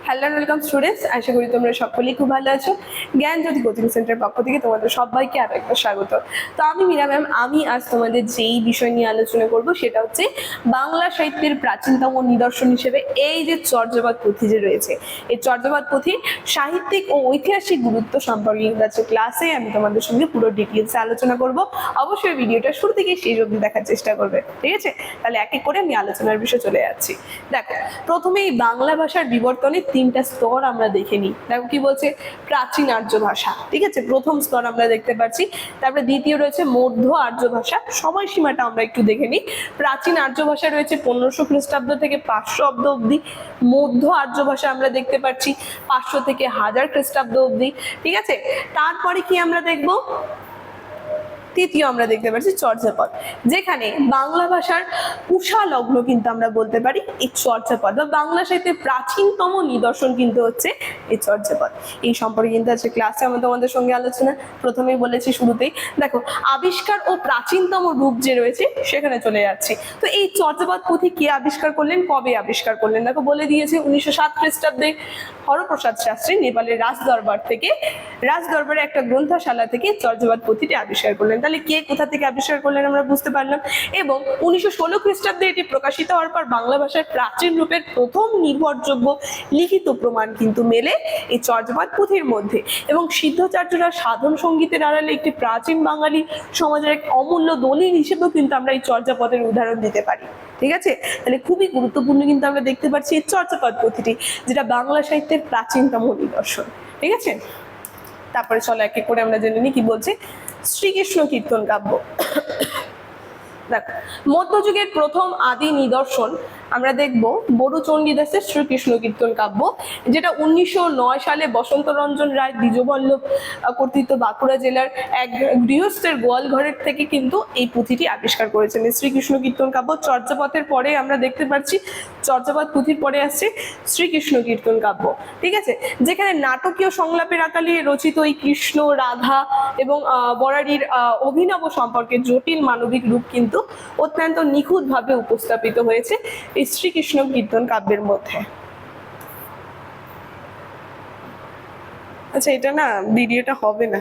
Hello and welcome students, আশা করি তোমরা সকলেই খুব ভালো আছো। জ্ঞানজ্যোতি কোচিং সেন্টারের পক্ষ থেকে তোমাদের সবাইকে আরো একবার স্বাগত। তো আমি মীরা ম্যাম, আমি আজ তোমাদের যেই বিষয় নিয়ে আলোচনা করব সেটা হচ্ছে বাংলা সাহিত্যের প্রাচীনতম নিদর্শন হিসেবে এই যে চর্যাপদ পুঁথি যে রয়েছে, এই চর্যাপদ পুঁথির সাহিত্যিক ও ঐতিহাসিক গুরুত্ব সম্পর্কে আজকে ক্লাসে আমি তোমাদের সঙ্গে পুরো ডিটেলসে আলোচনা করব। অবশ্যই ভিডিওটা শুরু থেকে শেষ অবধি দেখার চেষ্টা করবে, ঠিক আছে? তাহলে এক এক করে আমি আলোচনার বিষয়ে চলে যাচ্ছি। দেখো, প্রথমেই বাংলা ভাষার বিবর্তনের তিনটা স্তর আমরা দেখে নিই। দেখো কি বলছে, প্রাচীন আর্য ভাষা, ঠিক আছে, প্রথম স্তর আমরা দেখতে পাচ্ছি। তারপরে দ্বিতীয় রয়েছে মধ্য আর্য ভাষা, সময়সীমাটা আমরা একটু দেখে নিই। প্রাচীন আর্য ভাষা রয়েছে 1500 খ্রিস্টাব্দ থেকে 500 অব্দ অব্দি। মধ্য আর্য ভাষা আমরা দেখতে পাচ্ছি 500 থেকে 1000 খ্রিস্টাব্দ অব্দি, ঠিক আছে। তারপরে কি আমরা দেখবো, তৃতীয় আমরা দেখতে পাচ্ছি চর্যাপদ, যেখানে বাংলা ভাষার উষা লগ্ন কিন্তু আমরা বলতে পারি এই চর্যাপদ, বা বাংলা সাহিত্যের প্রাচীনতম নিদর্শন কিন্তু হচ্ছে এই চর্যাপদ। এই সম্পর্কে কিন্তু আছে ক্লাসে আমরা তোমাদের সঙ্গে আলোচনা। প্রথমেই বলেছি শুরুতেই, দেখো আবিষ্কার ও প্রাচীনতম রূপ যে রয়েছে সেখানে চলে যাচ্ছি। তো এই চর্যাপদ পুঁথি কে আবিষ্কার করলেন, কবে আবিষ্কার করলেন? দেখো বলে দিয়েছে 1907 খ্রিস্টাব্দে হরপ্রসাদ শাস্ত্রী নেপালের রাজদরবারে একটা গ্রন্থশালা থেকে চর্যাপদ পুঁথিটি আবিষ্কার করলেন। তাহলে কে কোথা থেকে আবিষ্কার করলেন আমরা বুঝতে পারলাম। এবং 1916 খ্রিস্টাব্দে এটি প্রকাশিত হওয়ার পর বাংলা ভাষার প্রাচীন রূপের প্রথম নির্ভরযোগ্য লিখিত প্রমাণ কিন্তু মেলে এই চর্যাপদ পুঁথির মধ্যে। এবং সিদ্ধাচার্যরা সাধন সঙ্গীতের আড়ালে একটি প্রাচীন বাঙালি সমাজের এক অমূল্য দলিল হিসেবেও কিন্তু আমরা এই চর্যাপদের উদাহরণ দিতে পারি, ঠিক আছে। তাহলে খুবই গুরুত্বপূর্ণ কিন্তু আমরা দেখতে পাচ্ছি এই চর্যাপদ পুঁথিটি, যেটা বাংলা সাহিত্যের প্রাচীনতম নিদর্শন, ঠিক আছে। তারপরে চলো এক এক করে আমরা জেনে নিই কি বলছে শ্রীকৃষ্ণ কীর্তন কাব্য। দেখো, মধ্যযুগের প্রথম আদি নিদর্শন আমরা দেখব বড়ু চণ্ডীদাসের শ্রীকৃষ্ণ কীর্তন কাব্য, যেটা 1909 সালে বসন্ত রঞ্জন রায় দ্বিজবল্লভ কর্তৃক বাঁকুড়া জেলার এক গৃহস্থের গোয়াল ঘরের থেকে কিন্তু এই পুঁথিটি আবিষ্কার করেছেন। শ্রীকৃষ্ণ কীর্তন কাব্য চর্যাপদের পরে আমরা দেখতে পাচ্ছি, চর্যাপদ পুঁথির পরে আসছে শ্রীকৃষ্ণ কীর্তন কাব্য, ঠিক আছে, যেখানে নাটকীয় সংলাপের আকারে রচিত এই কৃষ্ণ, রাধা এবং বরারীর অভিনব সম্পর্কে জটিল মানবিক রূপ কিন্তু অত্যন্ত নিখুঁতভাবে উপস্থাপিত হয়েছে এই শ্রীকৃষ্ণ কীর্তন কাব্যের মধ্যে। আচ্ছা, এটা না ভিডিওটা হবে না।